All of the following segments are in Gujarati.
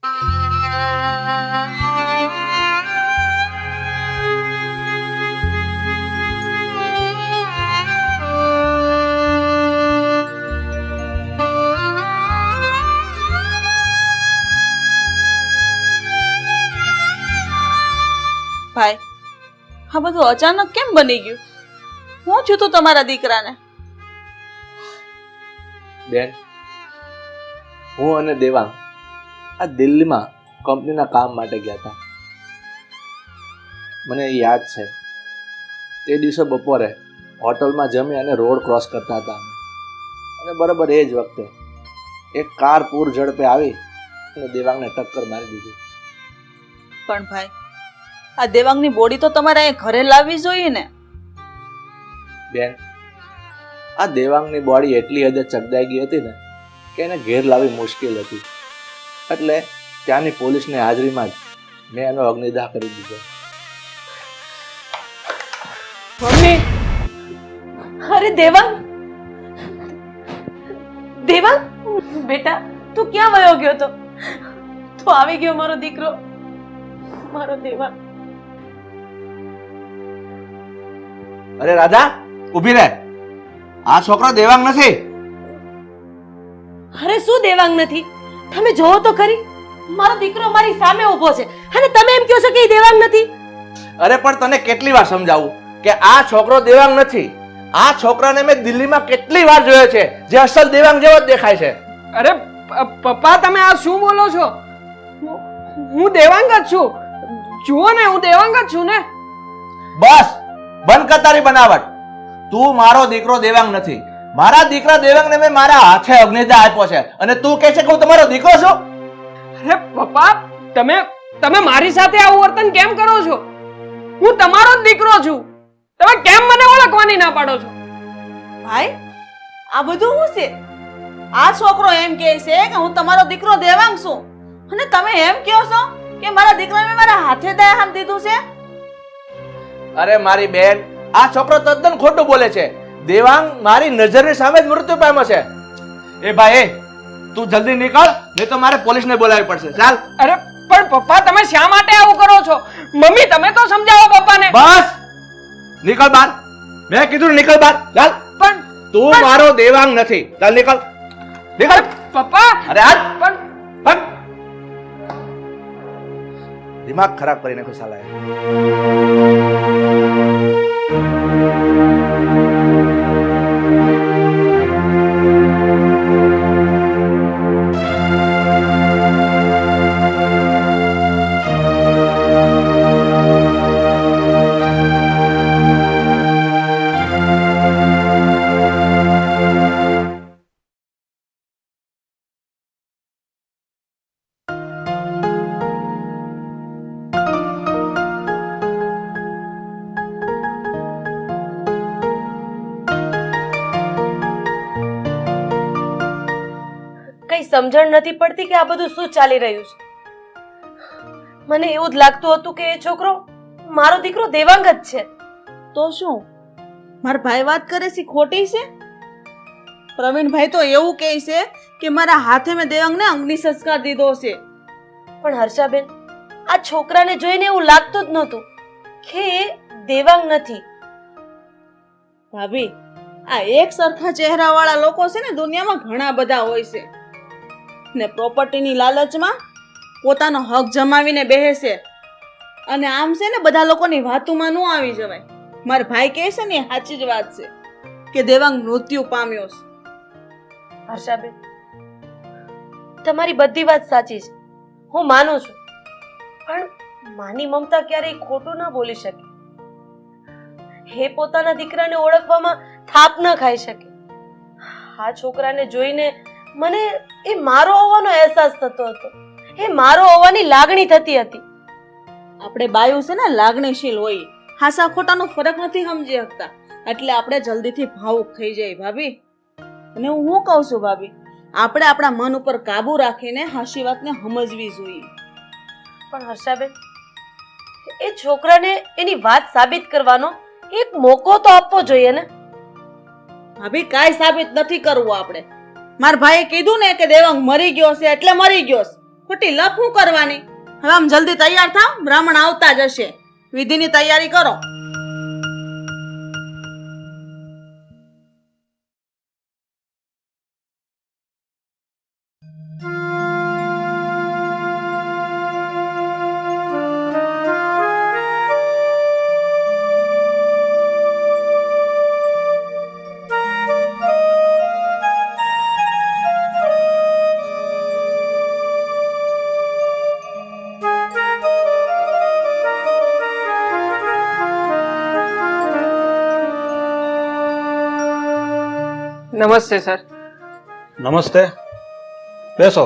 ભાઈ, આ બધું અચાનક કેમ બની ગયું? હું છું તું તમારા દીકરાને? બેન, હું અને દેવાંગ આ દિલ્હીમાં કંપનીના કામ માટે ગયા હતા. મને યાદ છે, તે દિવસે બપોરે હોટલમાં જમી અને રોડ ક્રોસ કરતા હતા અને બરાબર એ જ વખતે એક કાર પૂર ઝડપે આવી અને દેવાંગને ટક્કર મારી દીધી. પણ ભાઈ, આ દેવાંગની બોડી તો તમારે અહીં ઘરે લાવવી જોઈએ ને? બેન, આ દેવાંગની બોડી એટલી હદે ચગદાઈ ગઈ હતી ને કે એને ઘેર લાવવી મુશ્કેલ હતી. એટલે ત્યાંની પોલીસની હાજરીમાં જ મેં એનો અગ્નિદાહ કરી દીધો. મમ્મી! અરે દેવાંગ! દેવાંગ! બેટા, તું ક્યાં વયો ગયો તો? તું આવી ગયો મારો દીકરો, મારો દેવાંગ. અરે રાધા, ઊભી રહે. આ છોકરો દેવાંગ નથી. અરે શું દેવાંગ નથી? તમે જોવો તો ખરી, મારો દીકરો મારી સામે ઊભો છે અને તમે એમ કહો છો કે એ દેવાંગ નથી? અરે પણ તને કેટલી વાર સમજાવું કે આ છોકરો દેવાંગ નથી. આ છોકરાને મેં દિલ્હીમાં કેટલી વાર જોયો છે, જે અસલ દેવાંગ જેવો જ દેખાય છે. અરે પપ્પા, તમે આ શું બોલો છો? હું દેવાંગ જ છું. જુઓ ને, હું દેવાંગ જ છું ને. બસ બંધ કર તારી બનાવટ. તું મારો દીકરો દેવાંગ નથી. મારા દીકરા દેવાંગને મેં મારા હાથે અગ્નિદાહ આપ્યો છે અને તું કહે છે કે હું તમારો દીકરો છું? અરે પપ્પા, તમે મારી સાથે આવું વર્તન કેમ કરો છો? હું તમારો જ દીકરો છું. તમે કેમ મને ઓળખવાની ના પાડો છો? ભાઈ, આ બધું શું છે? આ છોકરો એમ કહે છે કે હું તમારો દીકરો દેવાંગ છું અને તમે એમ કહો છો કે મારા દીકરાને મારા હાથે દયા દીધું છે? અરે મારી બેન, આ છોકરો તદ્દન ખોટું બોલે છે. દેવાંગ મારી નજરની સામે જ મૃત્યુ પામ્યો છે. એ ભાઈ, તું જલ્દી નીકળ, નહીં તો મારે પોલીસને બોલાવવી પડશે. ચાલ. અરે પણ પપ્પા, તમે શા માટે આવું કરો છો? મમ્મી, તમે તો સમજાવો પપ્પાને. બસ નીકળ બહાર. મેં કીધું નીકળ બહાર. ચાલ. પણ તું મારો દેવાંગ નથી. ચાલ નીકળ. નીકળ. પપ્પા! અરે હાલ. પણ દિમાગ ખરાબ કરી નાખ્યો સાલાએ. કઈ સમજણ નથી પડતી કે આ બધું શું ચાલી રહ્યું છે. મને એવું જ લાગતું હતું કે એ છોકરો મારો દીકરો દેવાંગ જ છે. તો શું મારા ભાઈ વાત કરે છે ખોટી છે? પ્રવીણભાઈ તો એવું કહે છે કે મારા હાથે મેં દેવાંગને અગ્નિ સંસ્કાર દીધો છે. પણ હર્ષાબેન, આ છોકરાને જોઈને એવું લાગતું જ નહોતું કે એ દેવાંગ નથી. ભાભી, આ એક સરખા ચહેરા વાળા લોકો છે ને દુનિયામાં ઘણા બધા હોય છે ને પ્રોપર્ટીની લાલચમાં પોતાનો હક જમાવીને બેસે અને આમ છે ને બધા લોકોની વાતોમાં ન આવી જવાય. મારા ભાઈ કહે છે ને એ સાચી જ વાત છે કે દેવાંગ મૃત્યુ પામ્યો છે. હર્ષાબેન, તમારી બધી વાત સાચી છે, હું માનું છું. પણ માની મમતા ક્યારેય ખોટું ના બોલી શકે. હે પોતાના દીકરાને ઓળખવામાં થાપ ન ખાઈ શકે. આ છોકરાને જોઈને મને એ મારો હોવાનો અહેસાસ થતો હતો. એ મારો હોવાની લાગણી થતી હતી. આપણે બાયું છે ને લાગણીશીલ હોય, હાસા ખોટાનો ફરક નથી સમજી શકતા, એટલે આપણે જલ્દીથી ભાવુક થઈ જાય ભાભી. અને હું કહું છું ભાભી, આપણે આપણા મન ઉપર કાબુ રાખીને હાસી વાતને સમજવી જોઈએ. પણ હર્ષાબેન, એ છોકરાને એની વાત સાબિત કરવાનો એક મોકો તો આપવો જોઈએ ને. ભાભી, કાંઈ સાબિત નથી કરવું આપણે. મારા ભાઈએ કીધું ને કે દેવાંગ મરી ગયો છે એટલે મરી ગયો છે. ખોટી લપ હું કરવાની? હવે આમ જલ્દી તૈયાર થાવ, બ્રાહ્મણ આવતા જ હશે. વિધિની તૈયારી કરો. નમસ્તે સર. નમસ્તે, બેસો.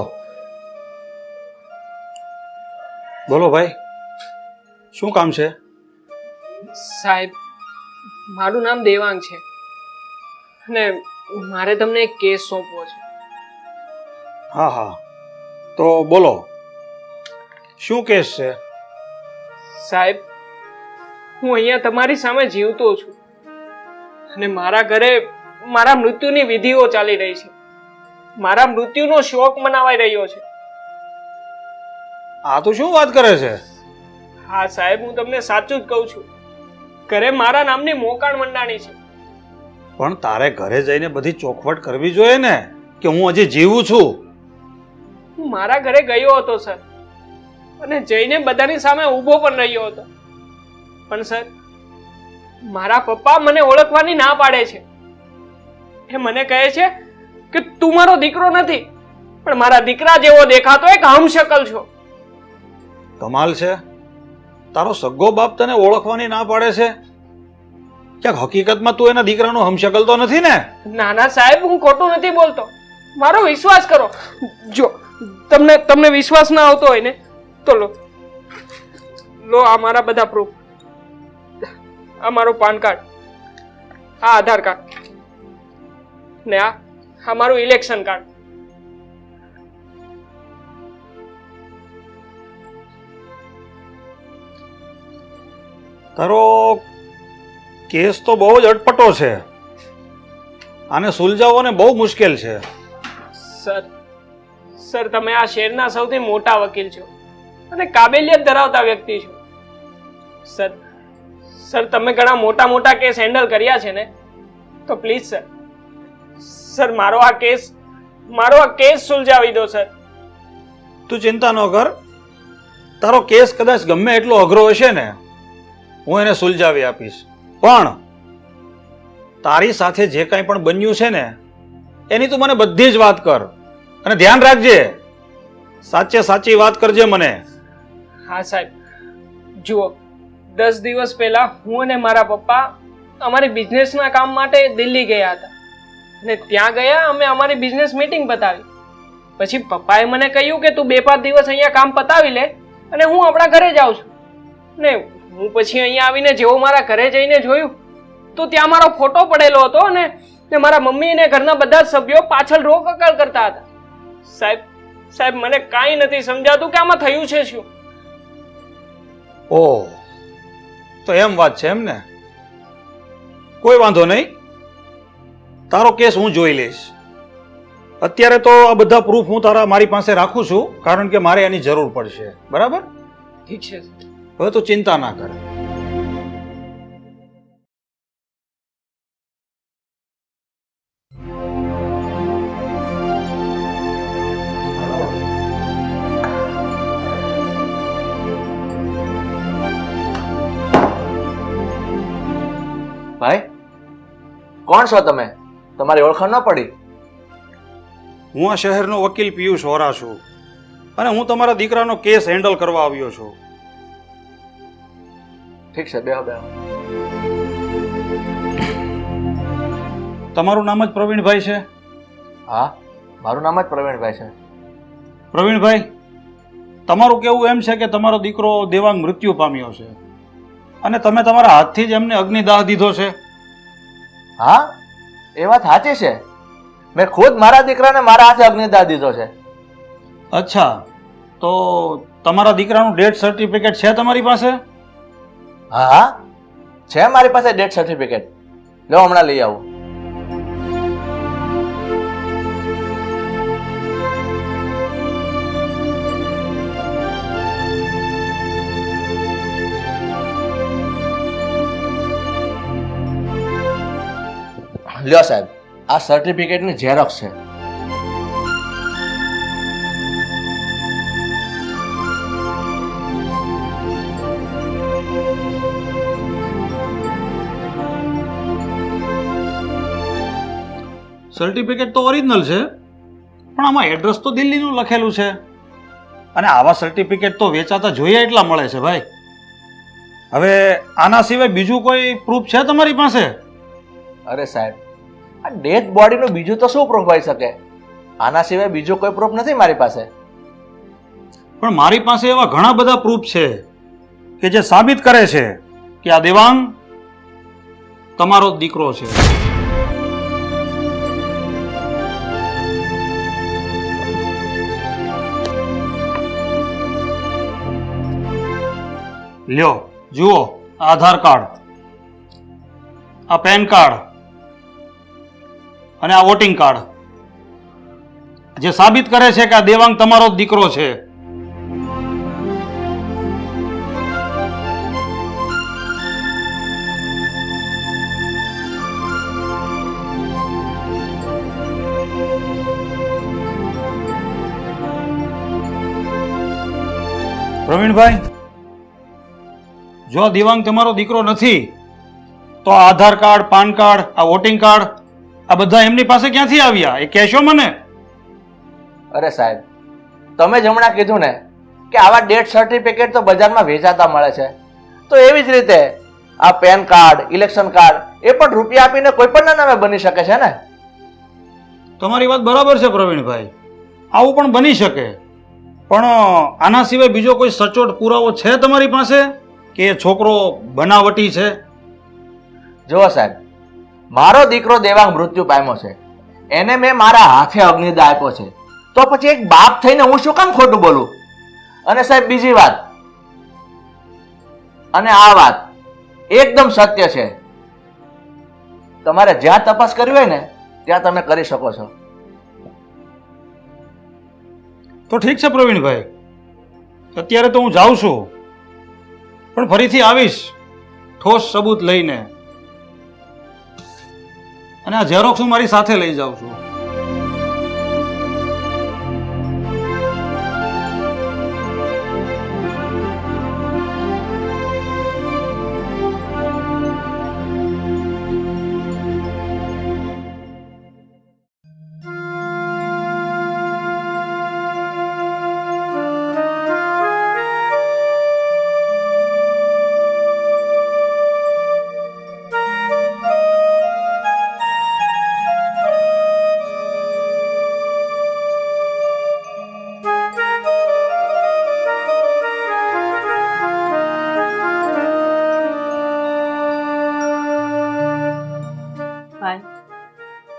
બોલો ભાઈ, શું કામ છે? સાહેબ, મારું નામ દેવાંગ છે અને મારે તમને એક કેસ સોંપવો છે. હા હા, તો બોલો, શું કેસ છે? સાહેબ, હું અહીંયા તમારી સામે જીવતો છું અને મારા ઘરે મારા મૃત્યુની વિધિઓ ચાલી રહી છે. મારા મૃત્યુનો શોક મનાવાઈ રહ્યો છે. આ તો શું વાત કરે છે? હા સાહેબ, હું તમને સાચું જ કહું છું. ઘરે મારા નામની મોકાણ મંડાણી છે. પણ તારે ઘરે જઈને બધી ચોખવટ કરવી જોઈએ ને કે હું હજી જીવું છું. હું મારા ઘરે ગયો હતો સર, અને જઈને બધાની સામે ઊભો પણ રહ્યો હતો. પણ સર, મારા પપ્પા મને ઓળખવાની ના પાડે છે. એ મને કહે છે કે તું મારો દીકરો નથી, પણ મારા દીકરા જેવો દેખાતો એક હમશકલ છો. કમાલ છે, તારો સગ્ગો બાપ તને ઓળખવાની ના પાડે છે. ક્યાંક હકીકતમાં તું એના દીકરાનો હમશકલ તો નથી ને? ના ના સાહેબ, હું ખોટું નથી બોલતો. મારો વિશ્વાસ કરો. જો તમને વિશ્વાસ ના આવતો હોય ને તો લો આ મારા બધા પ્રૂફ. આ મારું પાન કાર્ડ, આ આધાર કાર્ડ ને આ મારું ઇલેક્શન કાર્ડ. તારો કેસ તો બહુ જ અટપટો છે. આને સુલઝાવવો ને બહુ મુશ્કેલ છે. સર તમે આ શહેરના સૌથી મોટા વકીલ છો અને કાબેલિયત ધરાવતા વ્યક્તિ છો. સર તમે ઘણા મોટા કેસ હેન્ડલ કર્યા છે ને, તો પ્લીઝ સર મારો આ કેસ સુલઝાવી દો સર. તું ચિંતા ન કર, તારો કેસ કદાચ ગમે એટલો અઘરો હશે ને, હું એને સુલઝાવી આપીશ. પણ તારી સાથે જે કાંઈ પણ બન્યું છે ને એની તું મને બધી જ વાત કર, અને ધ્યાન રાખજે, સાચે સાચી વાત કરજે મને. હા સાહેબ, જુઓ 10 દિવસ પહેલા હું અને મારા પપ્પા અમારી બિઝનેસના કામ માટે દિલ્હી ગયા હતા અને ત્યાં ગયા અમે અમારી બિઝનેસ મીટિંગ પતાવી. પછી પપ્પાએ મને કહ્યું કે તું 2-5 દિવસ અહીંયા કામ પતાવી લે અને હું આપણા ઘરે જાઉં છું. ને હું પછી અહીંયા આવીને જેવો મારા ઘરે જઈને જોયું તો ત્યાં મારો ફોટો પડેલો હતો અને મારા મમ્મી અને ઘરના બધા જ સભ્યો પાછળ રોકકળ કરતા હતા. સાહેબ મને કાંઈ નથી સમજાતું કે આમાં થયું છે શું. ઓહ, તો એમ વાત છે એમ ને? કોઈ વાંધો નહીં, તારો કેસ હું જોઈ લઈશ. અત્યારે તો આ બધા પ્રૂફ હું મારી પાસે રાખું છું, કારણ કે મારે એની જરૂર પડશે. બરાબર? ઠીક છે. હવે તું ચિંતા ના કર. ભાઈ, કોણ છો તમે? તમારી ઓળખાણ ન પડી. હું આ શહેરનો વકીલ પિયુષ વોરા છું અને હું તમારા દીકરાનો કેસ હેન્ડલ કરવા આવ્યો છું. ઠીક છે, બેહો. તમારું નામ જ પ્રવીણભાઈ છે? હા, મારું નામ જ પ્રવીણભાઈ છે. પ્રવીણભાઈ, તમારું કેવું એમ છે કે તમારો દીકરો દેવાંગ મૃત્યુ પામ્યો છે અને તમે તમારા હાથથી જ એમને અગ્નિદાહ દીધો છે? હા, એ વાત સાચી છે. મેં ખુદ મારા દીકરાને મારા હાથે અગ્નિદાહ દીધો છે. અચ્છા, તો તમારા દીકરાનું ડેથ સર્ટિફિકેટ છે તમારી પાસે? હા, છે મારી પાસે ડેથ સર્ટિફિકેટ. લો, હમણાં લઈ આવું. લ્યો સાહેબ, આ સર્ટિફિકેટની ઝેરોક્સ છે. સર્ટિફિકેટ તો ઓરિજિનલ છે, પણ આમાં એડ્રેસ તો દિલ્હીનું લખેલું છે. અને આવા સર્ટિફિકેટ તો વેચાતા જોઈએ એટલા મળે છે ભાઈ. હવે આના સિવાય બીજું કોઈ પ્રૂફ છે તમારી પાસે? અરે સાહેબ, આ ડેડ બોડીનું બીજું તો શું પ્રૂફ હોઈ શકે? આના સિવાય બીજો કોઈ પ્રૂફ નથી મારી પાસે. પણ મારી પાસે એવા ઘણા બધા પ્રૂફ છે કે જે સાબિત કરે છે કે આ દેવાંગ તમારો જ દીકરો છે. લ્યો જુઓ, આધાર કાર્ડ, આ પેન કાર્ડ અને આ વોટિંગ કાર્ડ, જે સાબિત કરે છે કે આ દેવાંગ તમારો જ દીકરો છે. પ્રવીણભાઈ, જો આ દેવાંગ તમારો દીકરો નથી તો આ આધાર કાર્ડ, પાન કાર્ડ, આ વોટિંગ કાર્ડ, આ બધા એમની પાસે ક્યાંથી આવ્યા એ કહેશો મને? અરે સાહેબ, તમે જ હમણાં કીધું ને કે આવા ડેથ સર્ટિફિકેટ તો બજારમાં વેચાતા મળે છે, તો એવી જ રીતે આ પેન કાર્ડ, ઇલેક્શન કાર્ડ એ પણ રૂપિયા આપીને કોઈ પણ નામે બની શકે છે ને? તમારી વાત બરાબર છે પ્રવીણભાઈ, આવું પણ બની શકે, પણ આના સિવાય બીજો કોઈ સચોટ પુરાવો છે તમારી પાસે કે એ છોકરો બનાવટી છે? જુઓ સાહેબ, મારો દીકરો દેવાંગ મૃત્યુ પામ્યો છે, એને મેં મારા હાથે અગ્નિદાહ આપ્યો છે, તો પછી એક બાપ થઈને હું શું કામ ખોટું બોલું? અને સાહેબ બીજી વાત, અને આ વાત એકદમ સત્ય છે, તમારે જ્યાં તપાસ કરવી હોય ને ત્યાં તમે કરી શકો છો. તો ઠીક છે પ્રવીણભાઈ, અત્યારે તો હું જાઉં છું, પણ ફરીથી આવીશ ઠોસ સબૂત લઈને, અને આ ઝેરોક્સ હું મારી સાથે લઈ જાઉં છું.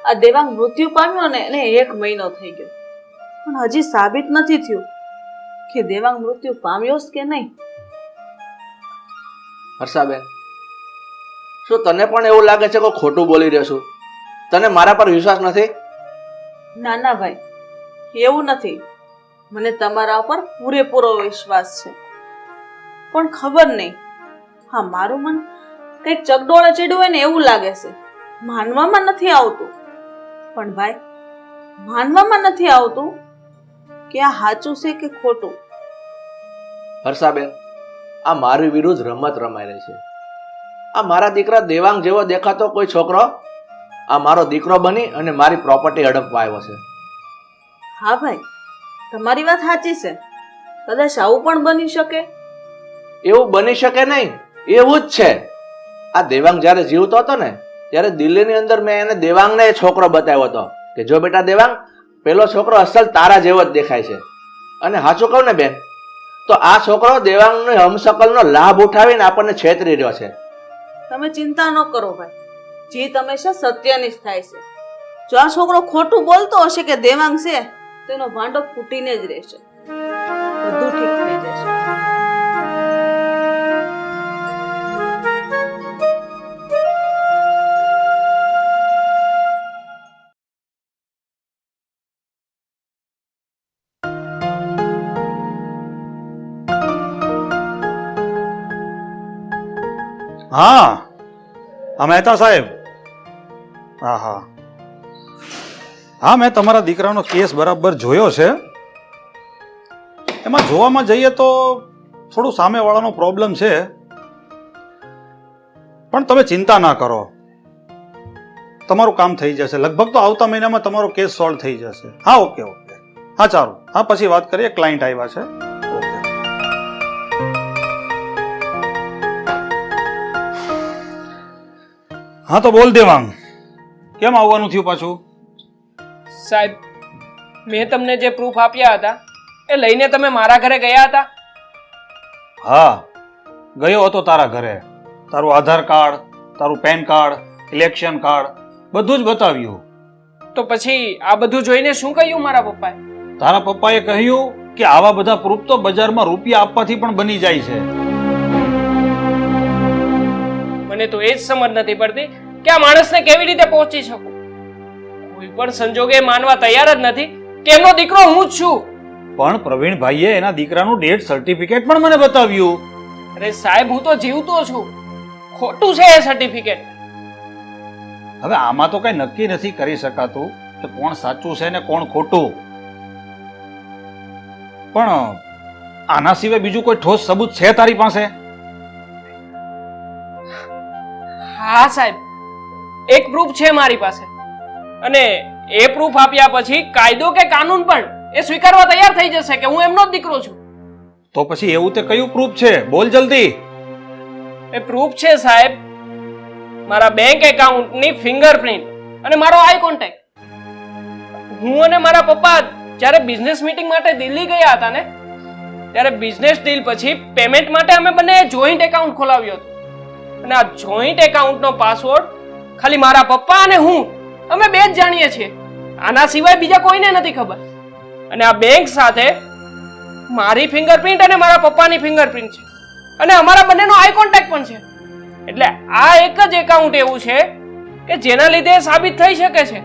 આ દેવાંગ મૃત્યુ પામ્યો ને એને 1 મહિનો થઈ ગયો, પણ હજી સાબિત નથી થયું કે દેવાંગ મૃત્યુ પામ્યો કે નહીં. હર્ષાબેન, શું તને પણ એવું લાગે છે કે ખોટું બોલી રહ્યો છું? તને મારા પર વિશ્વાસ નથી? ના ના ભાઈ, એવું નથી, મને તમારા ઉપર પૂરેપૂરો વિશ્વાસ છે, પણ ખબર નહીં, હા મારું મન કંઈક ચગડોળે ચડ્યું હોય ને એવું લાગે છે. માનવામાં નથી આવતું, પણ ભાઈ માનવામાં નથી આવતું કે આ સાચું છે કે ખોટું. હર્ષાબેન, આ મારી વિરુદ્ધ રમત રમાઈ રહી છે. આ મારા દીકરા દેવાંગ જેવો દેખાતો કોઈ છોકરો આ મારો દીકરો બની અને મારી પ્રોપર્ટી હડપવા આવ્યો છે. હા ભાઈ, તમારી વાત સાચી છે, કદાચ આવું પણ બની શકે. એવું બની શકે નહીં, એવું જ છે. આ દેવાંગ જ્યારે જીવતો હતો ને ત્યારે દિલ્હીની અંદર મેં એને દેવાંગને એ છોકરો બતાવ્યો હતો કે જો બેટા દેવાંગ, પેલો છોકરો અસલ તારા જેવો જ દેખાય છે. અને સાચું કહું ને બેન, તો આ છોકરો દેવાંગનો હમશકલનો લાભ ઉઠાવીને આપણને છેતરી રહ્યો છે. તમે ચિંતા ન કરો ભાઈ, જે તમે છે સત્યની જ થાય છે. જો આ છોકરો ખોટું બોલતો હશે કે દેવાંગ છે તો એનો ભાંડો ફૂટીને જ રહેશે, બધું ઠીક થઈ જશે. હા, મહેતા સાહેબ, હા હા હા, મેં તમારા દીકરાનો કેસ બરાબર જોયો છે. એમાં જોવામાં જઈએ તો થોડું સામેવાળાનો પ્રોબ્લેમ છે, પણ તમે ચિંતા ના કરો, તમારું કામ થઈ જશે. લગભગ તો આવતા મહિનામાં તમારો કેસ સોલ્વ થઈ જશે. હા, ઓકે ઓકે. હા ચાલો, હા પછી વાત કરીએ. ક્લાયન્ટ આવ્યા છે. ઓકે. હા તો બોલ દેવાંગ, કેમ આવવાનું થયું પાછું? સાહેબ, મેં તમને જે પ્રૂફ આપ્યા હતા એ લઈને તમે મારા ઘરે ગયા હતા. હા, ગયો હતો તારા ઘરે. તારું આધાર કાર્ડ, તારું પેન કાર્ડ, ઇલેક્શન કાર્ડ બધું જ બતાવ્યું. તો પછી આ બધું જોઈને શું કહ્યું મારા પપ્પાએ? તારા પપ્પાએ કહ્યું કે આવા બધા પ્રૂફ તો બજારમાં રૂપિયા આપવાથી પણ બની જાય છે. મને તો એ જ સમજ નથી પડતી કે આ માણસને કેવી રીતે પહોંચી શકું. કોઈ પણ સંજોગે માનવા તૈયાર જ નથી કે એમનો દીકરો હું જ છું. પણ પ્રવીણભાઈએ એના દીકરાનું ડેથ સર્ટિફિકેટ પણ મને બતાવ્યું. અરે સાહેબ, હું તો જીવતો છું. ખોટું છે એ સર્ટિફિકેટ. હવે આમાં તો કઈ નક્કી નથી કરી શકાતું કે કોણ સાચું છે ને કોણ ખોટું, પણ આના સિવાય બીજું કોઈ ઠોસ સબૂત છે તારી પાસે? હા સાહેબ, એક પ્રૂફ છે મારી પાસે, અને એ પ્રૂફ આપ્યા પછી કાયદો કે કાનૂન પણ એ સ્વીકારવા તૈયાર થઈ જશે કે હું એમનો જ દીકરો છું. તો પછી એવું તે કયું પ્રૂફ છે? બોલ જલ્દી. એ પ્રૂફ છે સાહેબ, મારા બેંક એકાઉન્ટની ફિંગરપ્રિન્ટ અને મારો આઈ કોન્ટેક્ટ. હું અને મારા પપ્પા જ્યારે બિઝનેસ મીટિંગ માટે દિલ્હી ગયા હતા ને, ત્યારે બિઝનેસ ડીલ પછી પેમેન્ટ માટે અમે બંને જોઈન્ટ એકાઉન્ટ ખોલાવ્યું હતું. અને આ જોઈન્ટ એકાઉન્ટનો પાસવર્ડ ખાલી મારા પપ્પા અને હું અમે બે જ જાણીએ છીએ. આના સિવાય બીજા કોઈને નથી ખબર. અને આ બેંક સાથે મારી ફિંગરપ્રિન્ટ અને મારા પપ્પાની ફિંગરપ્રિન્ટ છે, અને અમારા બંનેનો આઈ કોન્ટેક્ટ પણ છે. એટલે આ એક જ એકાઉન્ટ એવું છે કે જેના લીધે સાબિત થઈ શકે છે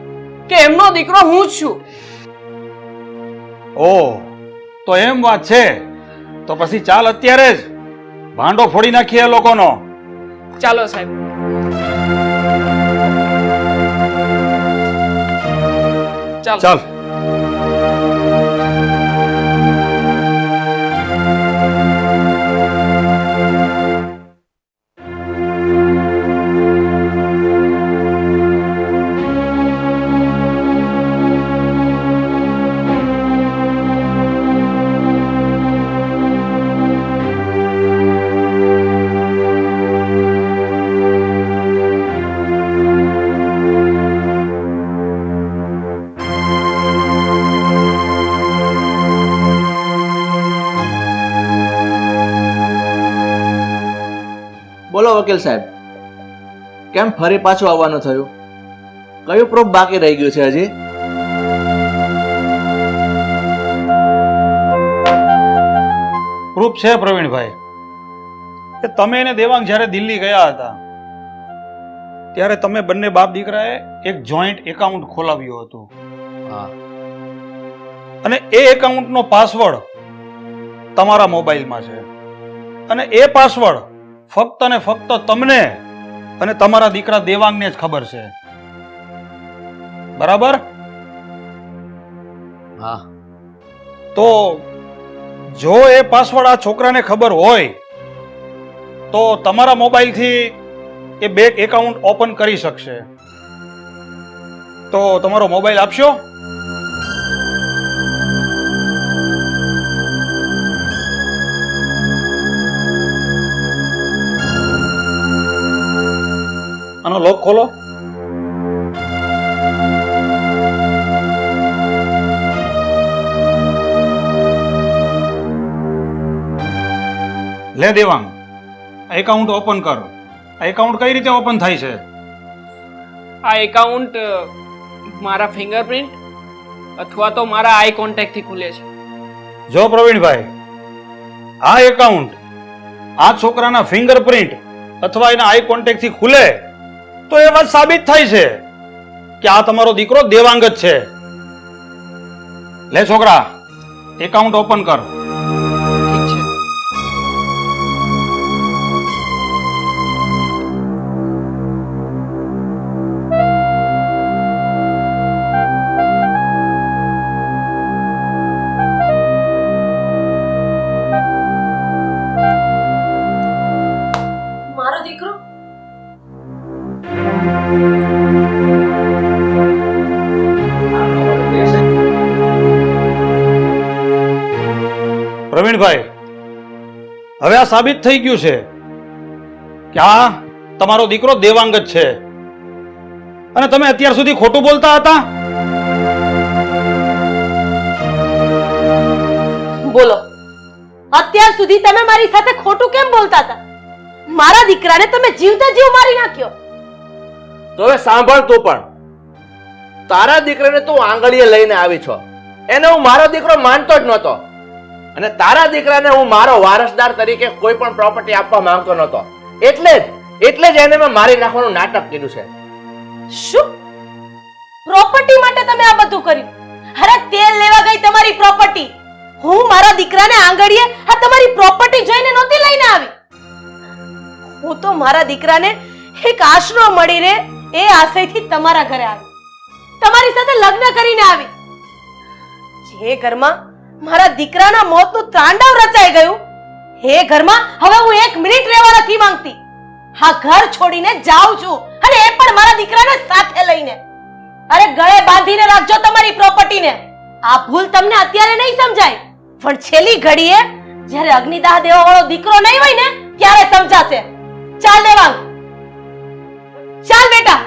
કે એમનો દીકરો હું જ છું. ઓહ, તો એમ વાત છે. તો પછી ચાલ અત્યારે જ ભાંડો ફોડી નાખીએ એ લોકોનો. ચાલો સાહેબ. ચાલો. ચાલ. બોલો વકીલ સાહેબ, કેમ ફરી પાછું આવવાનું થયું? કયું પ્રૂફ બાકી રહી ગયું છે હજી? પ્રૂફ છે પ્રવીણભાઈ કે તમે અને દેવાંગ જ્યારે દિલ્હી ગયા હતા ત્યારે તમે બંને બાપ દીકરાએ એક જોઈન્ટ એકાઉન્ટ ખોલાવ્યું હતું. હા. અને એ એકાઉન્ટનો પાસવર્ડ તમારા મોબાઈલમાં છે, અને એ પાસવર્ડ ફક્ત ને ફક્ત તમને અને તમારા દીકરા દેવાંગને જ ખબર છે. બરાબર? હા. તો જો એ પાસવર્ડ આ છોકરાને ખબર હોય તો તમારા મોબાઈલથી એ બેંક એકાઉન્ટ ઓપન કરી શકશે. તો તમારો મોબાઈલ આપશો? આનો લોક ખોલો. લે દેવાંગ, એકાઉન્ટ ઓપન કર. આ એકાઉન્ટ કઈ રીતે ઓપન થાય છે? આ એકાઉન્ટ મારા ફિંગરપ્રિન્ટ અથવા તો મારા આઈ કોન્ટેક્ટ થી ખુલે છે. જો પ્રવીણભાઈ, આ એકાઉન્ટ આ છોકરાના ફિંગરપ્રિન્ટ અથવા એના આઈ કોન્ટેક્ટ થી ખુલે તો એ વાત સાબિત થાય છે કે આ તમારો દીકરો દેવાંગ જ છે. લે છોકરા, એકાઉન્ટ ઓપન કર. ઠીક છે. અનિલભાઈ, હવે આ સાબિત થઈ ગયું છે કે આ તમારો દીકરો દેવાંગ જ છે અને તમે અત્યાર સુધી ખોટું બોલતા હતા. બોલો, અત્યાર સુધી તમે મારી સાથે ખોટું કેમ બોલતા હતા? મારા દીકરાને તમે જીવતા જીવ મારી નાખ્યો. તો હવે સાંભળ તું પણ. તારા દીકરાને તું આંગળીએ લઈને આવી છો, એને હું મારો દીકરો માનતો જ નહોતો અને તારા દીકરાને હું મારો વારસદાર તરીકે કોઈ પણ પ્રોપર્ટી આપવા માંગતો નહોતો. એટલે જ એને મેં મારી નાખવાનું નાટક કર્યું છે. શું પ્રોપર્ટી માટે તમે આ બધું કર્યું? અરે તેલ લેવા ગઈ તમારી પ્રોપર્ટી. હું મારા દીકરાને આંગળીએ આ તમારી પ્રોપર્ટી જોઈને નહોતી લઈને આવી. હું તો મારા દીકરાને એક આશરો મળી રહે એ આશયથી તમારા ઘરે આવી, તમારી સાથે લગ્ન કરીને આવી. જે ઘરમાં મારા દીકરાના મોતનું તાંડવ રચાઈ ગયું, એ ઘરમાં હવે હું એક મિનિટ રહેવા નથી માંગતી. આ ઘર છોડીને જાઉં છું અને એ પણ મારા દીકરાને સાથે લઈને. અરે ગળે બાંધીને રાખજો તમારી પ્રોપર્ટીને. આ ભૂલ તમને અત્યારે નહીં સમજાય, પણ છેલ્લી ઘડીએ જ્યારે અગ્નિદાહ દેવા વાળો દીકરો નહીં હોય ને ત્યારે સમજાશે. ચાલ દેવાંગ, ચાલ બેટા.